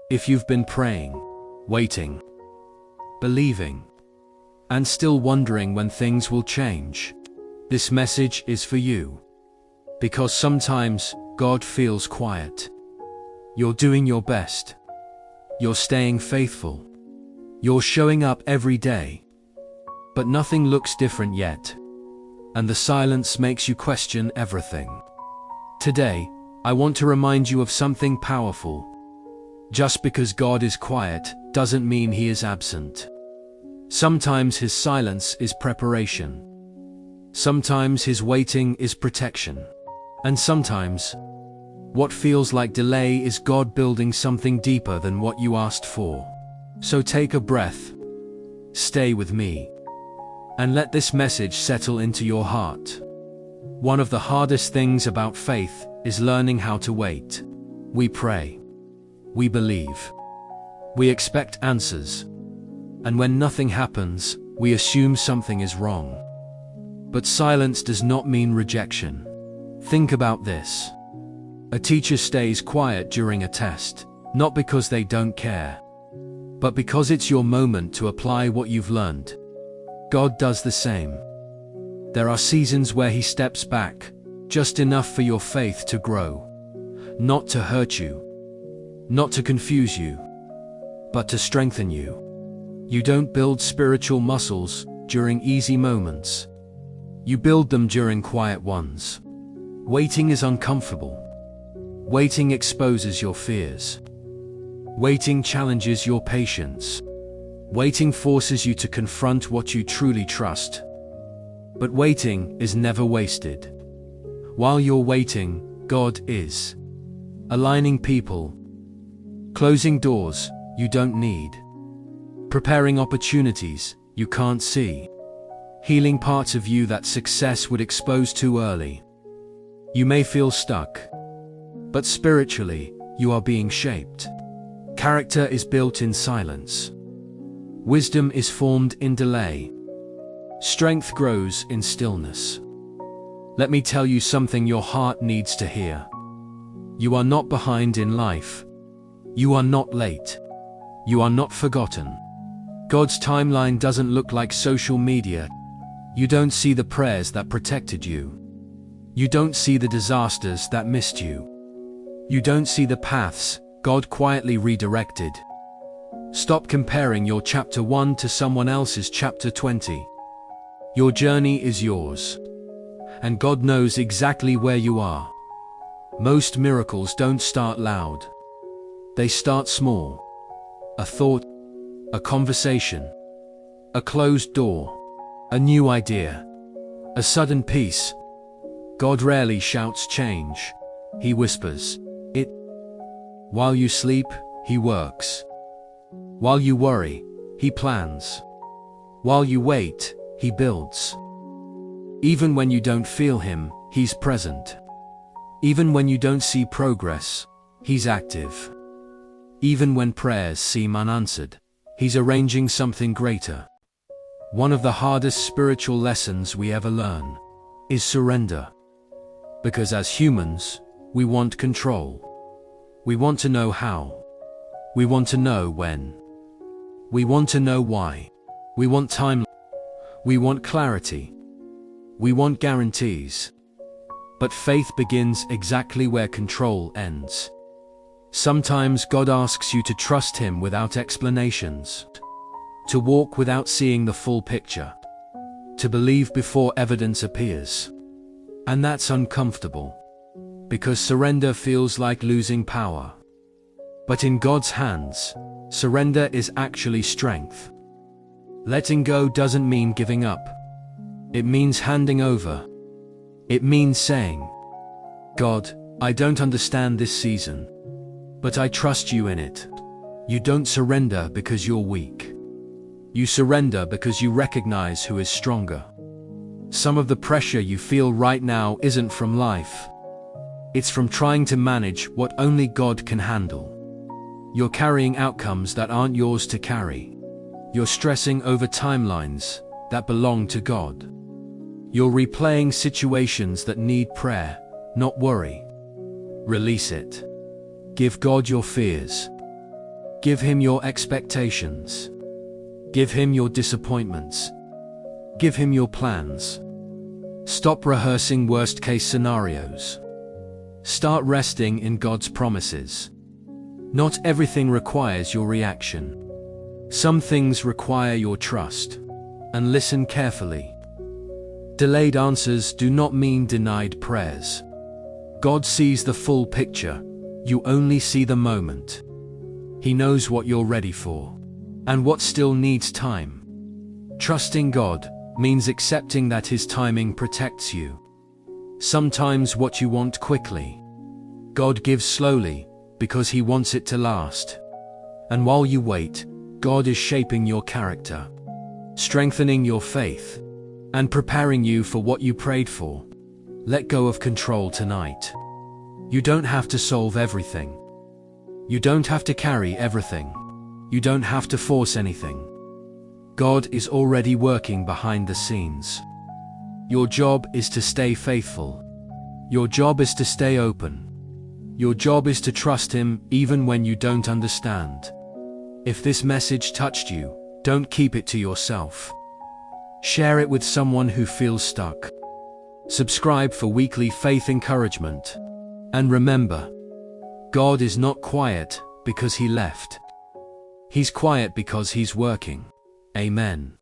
If you've been praying, waiting, believing, and still wondering when things will change, this message is for you. Because sometimes God feels quiet. You're doing your best. You're staying faithful. You're showing up every day. But nothing looks different yet. And the silence makes you question everything. Today, I want to remind you of something powerful. Just because God is quiet doesn't mean He is absent. Sometimes His silence is preparation. Sometimes His waiting is protection. And sometimes, what feels like delay is God building something deeper than what you asked for. So take a breath, stay with me, and let this message settle into your heart. One of the hardest things about faith is learning how to wait. We pray. We believe. We expect answers. And when nothing happens, we assume something is wrong. But silence does not mean rejection. Think about this. A teacher stays quiet during a test, not because they don't care, but because it's your moment to apply what you've learned. God does the same. There are seasons where He steps back, just enough for your faith to grow. Not to hurt you, not to confuse you, but to strengthen you. You don't build spiritual muscles during easy moments. You build them during quiet ones. Waiting is uncomfortable. Waiting exposes your fears. Waiting challenges your patience. Waiting forces you to confront what you truly trust. But waiting is never wasted. While you're waiting, God is aligning people, closing doors you don't need, preparing opportunities you can't see, healing parts of you that success would expose too early. You may feel stuck, but spiritually, you are being shaped. Character is built in silence. Wisdom is formed in delay. Strength grows in stillness. Let me tell you something your heart needs to hear. You are not behind in life. You are not late. You are not forgotten. God's timeline doesn't look like social media. You don't see the prayers that protected you. You don't see the disasters that missed you. You don't see the paths God quietly redirected. Stop comparing your chapter 1 to someone else's chapter 20. Your journey is yours. And God knows exactly where you are. Most miracles don't start loud. They start small. A thought, a conversation, a closed door, a new idea, a sudden peace. God rarely shouts change. He whispers it. While you sleep, He works. While you worry, He plans. While you wait, He builds. Even when you don't feel Him, He's present. Even when you don't see progress, He's active. Even when prayers seem unanswered, He's arranging something greater. One of the hardest spiritual lessons we ever learn is surrender. Because as humans, we want control. We want to know how. We want to know when. We want to know why. We want time. We want clarity. We want guarantees. But faith begins exactly where control ends. Sometimes God asks you to trust Him without explanations, to walk without seeing the full picture, to believe before evidence appears. And that's uncomfortable, because surrender feels like losing power. But in God's hands, surrender is actually strength. Letting go doesn't mean giving up. It means handing over. It means saying, God, I don't understand this season, but I trust you in it. You don't surrender because you're weak. You surrender because you recognize who is stronger. Some of the pressure you feel right now isn't from life. It's from trying to manage what only God can handle. You're carrying outcomes that aren't yours to carry. You're stressing over timelines that belong to God. You're replaying situations that need prayer, not worry. Release it. Give God your fears. Give him your expectations. Give him your disappointments. Give him your plans. Stop rehearsing worst-case scenarios. Start resting in God's promises. Not everything requires your reaction. Some things require your trust. And listen carefully. Delayed answers do not mean denied prayers. God sees the full picture. You only see the moment. He knows what you're ready for, and what still needs time. Trusting God means accepting that His timing protects you. Sometimes what you want quickly, God gives slowly because He wants it to last. And while you wait, God is shaping your character, strengthening your faith, and preparing you for what you prayed for. Let go of control tonight. You don't have to solve everything. You don't have to carry everything. You don't have to force anything. God is already working behind the scenes. Your job is to stay faithful. Your job is to stay open. Your job is to trust Him even when you don't understand. If this message touched you, don't keep it to yourself. Share it with someone who feels stuck. Subscribe for weekly faith encouragement. And remember, God is not quiet because He left. He's quiet because He's working. Amen.